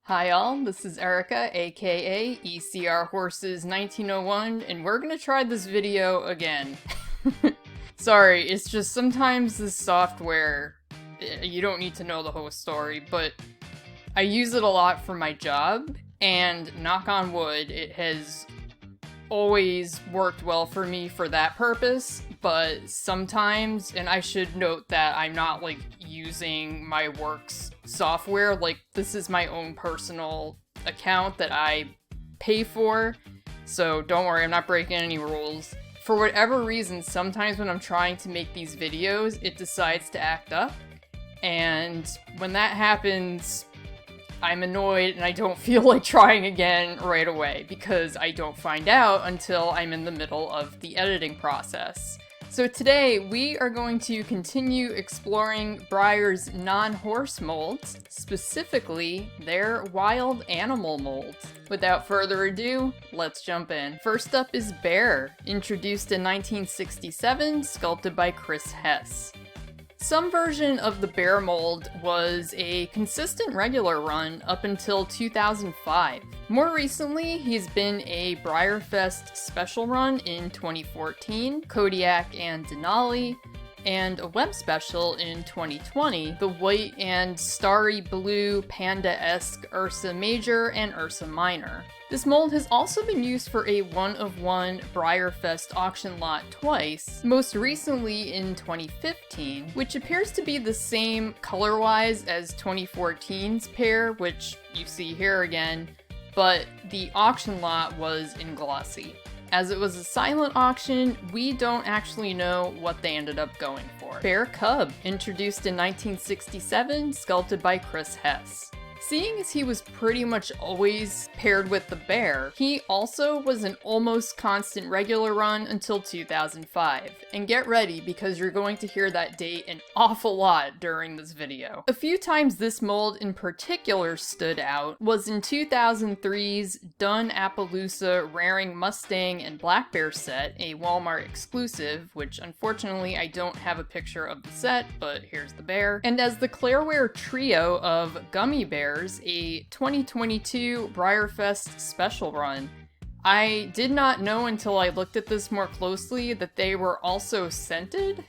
Hi all, this is Erica, aka ECR Horses 1901, and we're gonna try this video again. Sorry, it's just sometimes this software, you don't need to know the whole story, but I use it a lot for my job, and knock on wood, it has always worked well for me for that purpose, but sometimes, and I should note that I'm not like using my work's software, like this is my own personal account that I pay for, so don't worry, I'm not breaking any rules. For whatever reason, sometimes when I'm trying to make these videos, it decides to act up, and when that happens, I'm annoyed and I don't feel like trying again right away because I don't find out until I'm in the middle of the editing process. So today we are going to continue exploring Breyer's non-horse molds, specifically their wild animal molds. Without further ado, let's jump in. First up is Bear, introduced in 1967, sculpted by Chris Hess. Some version of the Bear mold was a consistent regular run up until 2005. More recently, he's been a Breyerfest special run in 2014, Kodiak and Denali, and a web special in 2020, the white and starry blue panda-esque Ursa Major and Ursa Minor. This mold has also been used for a one-of-one Breyerfest auction lot twice, most recently in 2015, which appears to be the same color-wise as 2014's pair, which you see here again, but the auction lot was in glossy. As it was a silent auction, we don't actually know what they ended up going for. Bear Cub, introduced in 1967, sculpted by Chris Hess. Seeing as he was pretty much always paired with the bear, he also was an almost constant regular run until 2005. And get ready because you're going to hear that date an awful lot during this video. A few times this mold in particular stood out was in 2003's Dunn Appaloosa Raring Mustang and Black Bear set, a Walmart exclusive, which unfortunately I don't have a picture of the set, but here's the bear. And as the Clareware trio of gummy bears, a 2022 Breyerfest special run. I did not know until I looked at this more closely that they were also scented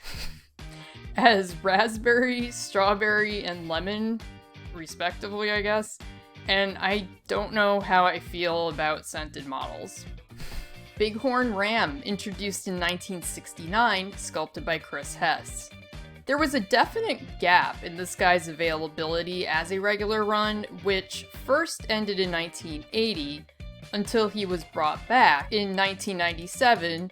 as raspberry, strawberry, and lemon, respectively, I guess. And I don't know how I feel about scented models. Bighorn Ram, introduced in 1969, sculpted by Chris Hess. There was a definite gap in this guy's availability as a regular run, which first ended in 1980, until he was brought back in 1997,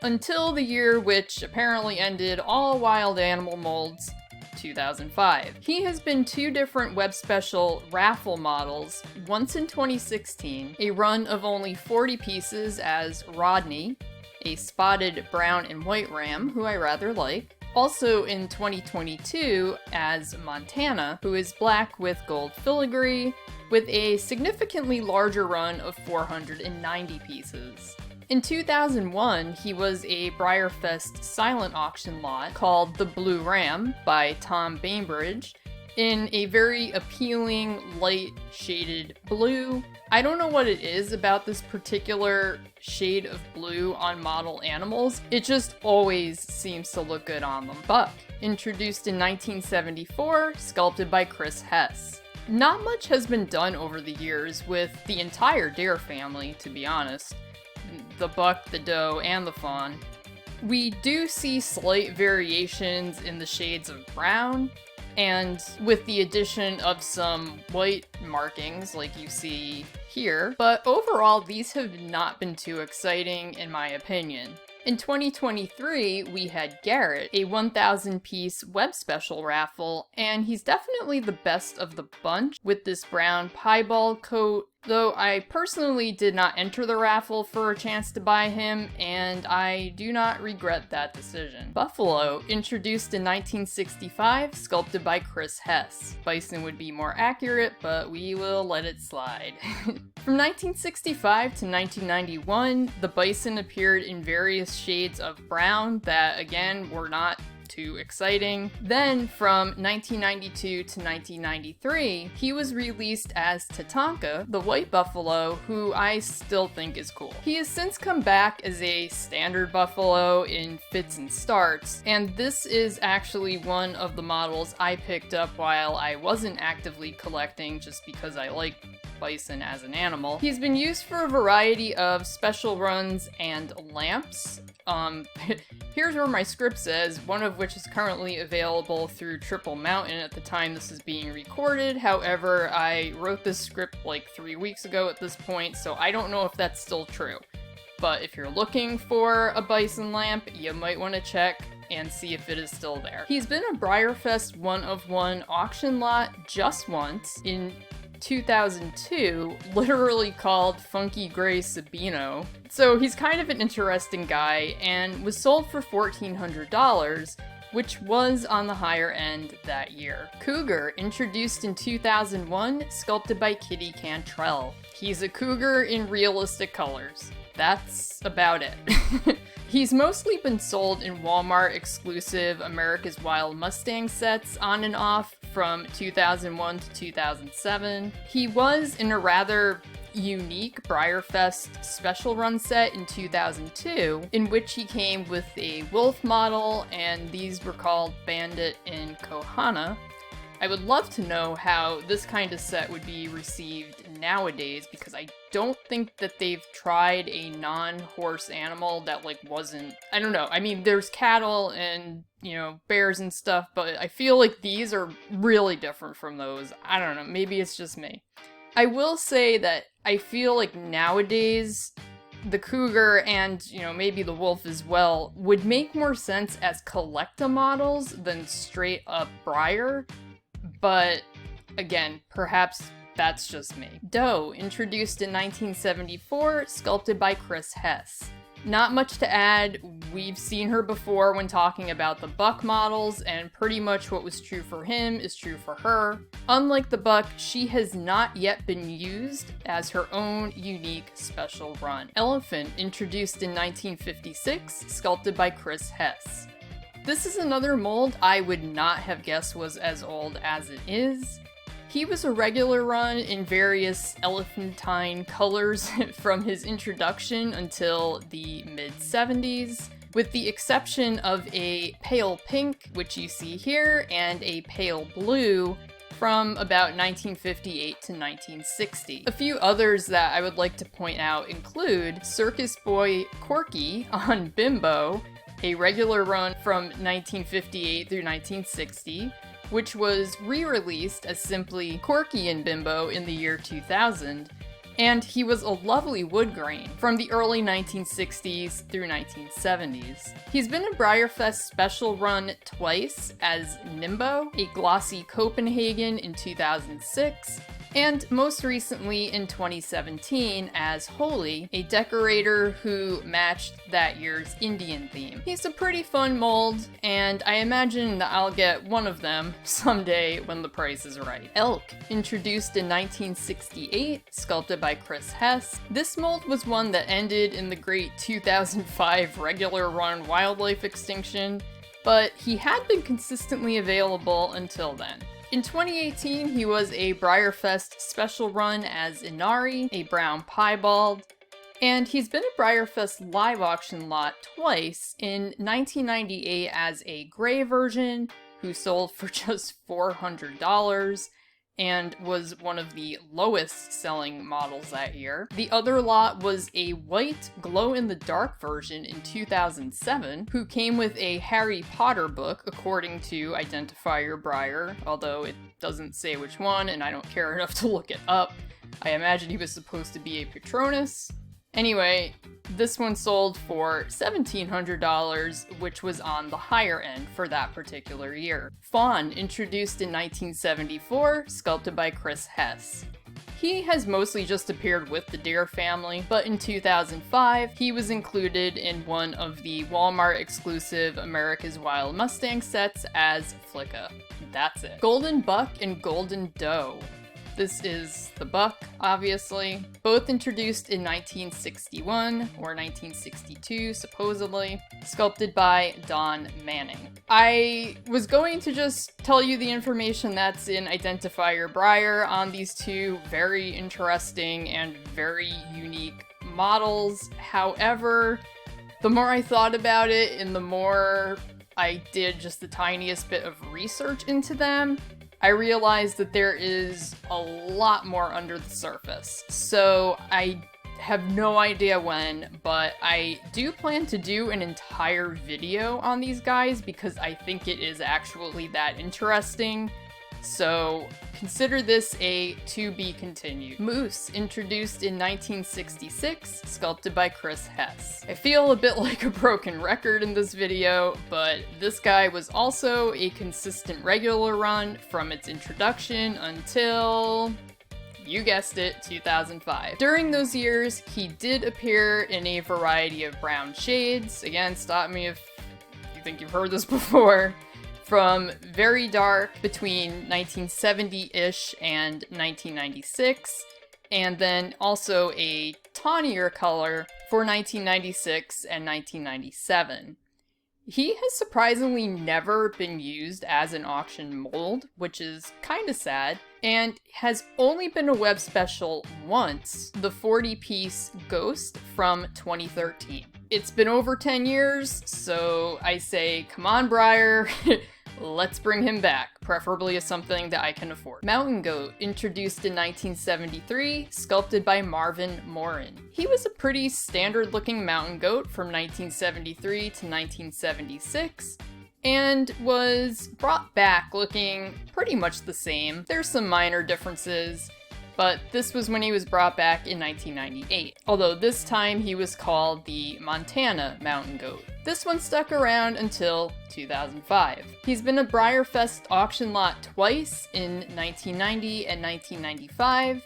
until the year which apparently ended all wild animal molds, 2005. He has been two different web special raffle models, once in 2016, a run of only 40 pieces as Rodney, a spotted brown and white ram who I rather like, also in 2022 as Montana, who is black with gold filigree, with a significantly larger run of 490 pieces. In 2001, he was a Breyerfest silent auction lot called The Blue Ram by Tom Bainbridge, in a very appealing light shaded blue. I don't know what it is about this particular shade of blue on model animals, it just always seems to look good on them. Buck, introduced in 1974, sculpted by Chris Hess. Not much has been done over the years with the entire deer family, to be honest. The buck, the doe, and the fawn. We do see slight variations in the shades of brown, and with the addition of some white markings like you see here, but overall these have not been too exciting in my opinion. In 2023, we had Garrett, a 1,000 piece web special raffle, and he's definitely the best of the bunch with this brown piebald coat, though I personally did not enter the raffle for a chance to buy him, and I do not regret that decision. Buffalo, introduced in 1965, sculpted by Chris Hess. Bison would be more accurate, but we will let it slide. From 1965 to 1991, the bison appeared in various shades of brown that, again, were not too exciting. Then, from 1992 to 1993, he was released as Tatanka, the white buffalo, who I still think is cool. He has since come back as a standard buffalo in fits and starts, and this is actually one of the models I picked up while I wasn't actively collecting just because I like bison as an animal. He's been used for a variety of special runs and lamps. Here's where my script says, one of which is currently available through Triple Mountain at the time this is being recorded. However, I wrote this script like 3 weeks ago at this point, so I don't know if that's still true. But if you're looking for a bison lamp, you might want to check and see if it is still there. He's been a Breyerfest 1-of-1 auction lot just once in 2002, literally called Funky Gray Sabino. So he's kind of an interesting guy and was sold for $1,400, which was on the higher end that year. Cougar, introduced in 2001, sculpted by Kitty Cantrell. He's a cougar in realistic colors. That's about it. He's mostly been sold in Walmart exclusive America's Wild Mustang sets on and off from 2001 to 2007. He was in a rather unique Breyerfest special run set in 2002, in which he came with a wolf model, and these were called Bandit and Kohana. I would love to know how this kind of set would be received nowadays, because I don't think that they've tried a non-horse animal that, like, wasn't... I don't know. I mean, there's cattle and, you know, bears and stuff, but I feel like these are really different from those. I don't know. Maybe it's just me. I will say that I feel like nowadays the cougar and, you know, maybe the wolf as well would make more sense as collecta models than straight up Breyer. But, again, perhaps that's just me. Doe, introduced in 1974, sculpted by Chris Hess. Not much to add, we've seen her before when talking about the buck models, and pretty much what was true for him is true for her. Unlike the buck, she has not yet been used as her own unique special run. Elephant, introduced in 1956, sculpted by Chris Hess. This is another mold I would not have guessed was as old as it is. He was a regular run in various elephantine colors from his introduction until the mid-70s, with the exception of a pale pink, which you see here, and a pale blue from about 1958 to 1960. A few others that I would like to point out include Circus Boy Corky on Bimbo, a regular run from 1958 through 1960, which was re-released as simply Corky and Bimbo in the year 2000, and he was a lovely wood grain from the early 1960s through 1970s. He's been in Breyerfest special run twice as Nimbo, a glossy Copenhagen in 2006, and most recently in 2017 as Holy, a decorator who matched that year's Indian theme. He's a pretty fun mold, and I imagine that I'll get one of them someday when the price is right. Elk, introduced in 1968, sculpted by Chris Hess. This mold was one that ended in the great 2005 regular run wildlife extinction, but he had been consistently available until then. In 2018, he was a Breyerfest special run as Inari, a brown piebald, and he's been a Breyerfest live auction lot twice, in 1998 as a gray version, who sold for just $400, and was one of the lowest selling models that year. The other lot was a white glow-in-the-dark version in 2007, who came with a Harry Potter book, according to Identifier Breyer, although it doesn't say which one, and I don't care enough to look it up. I imagine he was supposed to be a Patronus. Anyway, this one sold for $1,700, which was on the higher end for that particular year. Fawn, introduced in 1974, sculpted by Chris Hess. He has mostly just appeared with the deer family, but in 2005, he was included in one of the Walmart exclusive America's Wild Mustang sets as Flicka. That's it. Golden Buck and Golden Doe. This is the buck, obviously. Both introduced in 1961 or 1962, supposedly. Sculpted by Don Manning. I was going to just tell you the information that's in Identifier Breyer on these two very interesting and very unique models. However, the more I thought about it and the more I did just the tiniest bit of research into them, I realized that there is a lot more under the surface. So I have no idea when, but I do plan to do an entire video on these guys because I think it is actually that interesting. So consider this a to be continued. Moose, introduced in 1966, sculpted by Chris Hess. I feel a bit like a broken record in this video, but this guy was also a consistent regular run from its introduction until, you guessed it, 2005. During those years, he did appear in a variety of brown shades. Again, stop me if you think you've heard this before. From very dark between 1970-ish and 1996, and then also a tawnier color for 1996 and 1997. He has surprisingly never been used as an auction mold, which is kinda sad, and has only been a web special once, the 40-piece Ghost from 2013. It's been over 10 years, so I say, come on, Breyer. Let's bring him back, preferably as something that I can afford. Mountain Goat, introduced in 1973, sculpted by Marvin Morin. He was a pretty standard-looking mountain goat from 1973 to 1976, and was brought back looking pretty much the same. There's some minor differences, but this was when he was brought back in 1998, although this time he was called the Montana Mountain Goat. This one stuck around until 2005. He's been a Breyerfest auction lot twice in 1990 and 1995,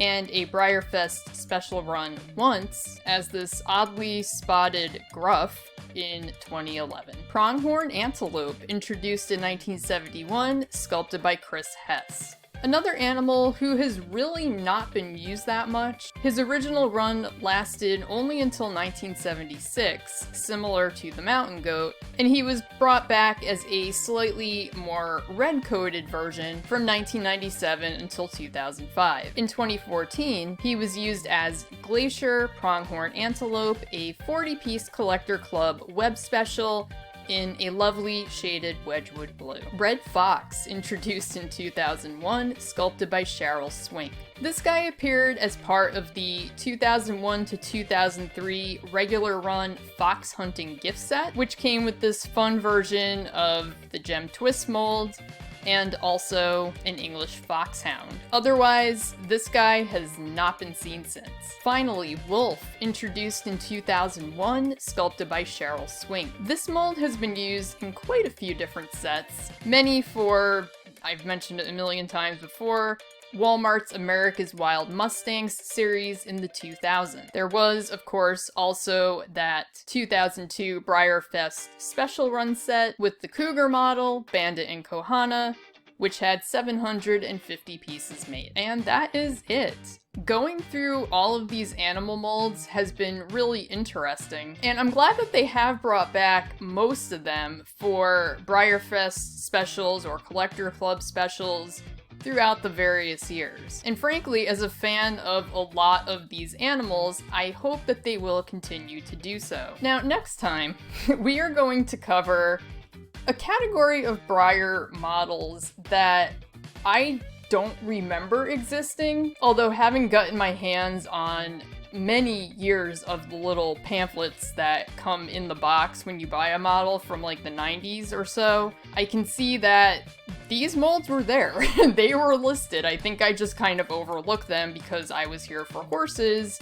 and a Breyerfest special run once as this oddly spotted gruff in 2011. Pronghorn Antelope, introduced in 1971, sculpted by Chris Hess. Another animal who has really not been used that much. His original run lasted only until 1976, similar to the mountain goat, and he was brought back as a slightly more red-coated version from 1997 until 2005. In 2014, he was used as Glacier Pronghorn Antelope, a 40-piece Collector Club web special in a lovely shaded Wedgwood blue. Red Fox, introduced in 2001, sculpted by Cheryl Swink. This guy appeared as part of the 2001 to 2003 regular run fox hunting gift set, which came with this fun version of the Gem Twist mold, and also an English foxhound. Otherwise, this guy has not been seen since. Finally, Wolf, introduced in 2001, sculpted by Cheryl Swink. This mold has been used in quite a few different sets, many for, I've mentioned it a million times before, Walmart's America's Wild Mustangs series in the 2000s. There was, of course, also that 2002 Breyerfest special run set with the Cougar model, Bandit and Kohana, which had 750 pieces made. And that is it. Going through all of these animal molds has been really interesting, and I'm glad that they have brought back most of them for Breyerfest specials or Collector Club specials throughout the various years. And frankly, as a fan of a lot of these animals, I hope that they will continue to do so. Now, next time, we are going to cover a category of Breyer models that I don't remember existing, although having gotten my hands on many years of the little pamphlets that come in the box when you buy a model from like the 90s or so, I can see that these molds were there. They were listed. I think I just kind of overlooked them because I was here for horses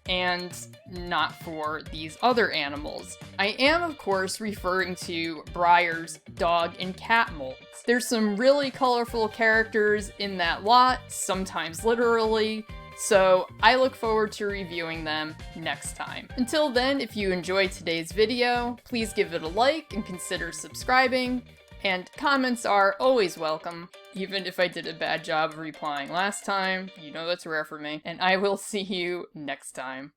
and not for these other animals. I am, of course, referring to Breyer's dog and cat molds. There's some really colorful characters in that lot, sometimes literally, so I look forward to reviewing them next time. Until then, if you enjoyed today's video, please give it a like and consider subscribing. And comments are always welcome, even if I did a bad job of replying last time. You know that's rare for me. And I will see you next time.